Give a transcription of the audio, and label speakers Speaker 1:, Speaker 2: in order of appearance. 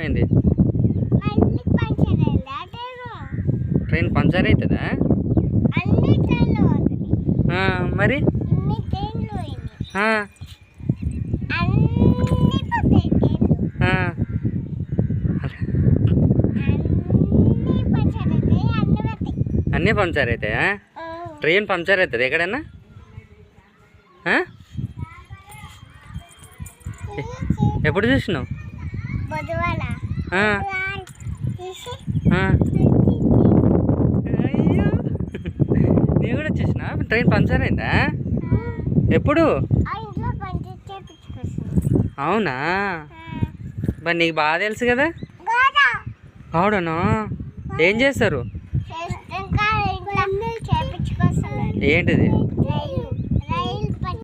Speaker 1: ఏంది? Train puncture అవుతుందా? మరి అన్నీ పంచర్ అవుతాయా? ట్రైన్ పంచర్ అవుతుంది ఎక్కడన్నా? ఎప్పుడు చూసినావు? అయ్యో, నేను కూడా చూసినా ట్రైన్ పంచర్ అయిందా? ఎప్పుడు? అవునా? మరి నీకు బాగా తెలుసు కదా. అవుడను. ఏం చేస్తారు? ఏంటిది?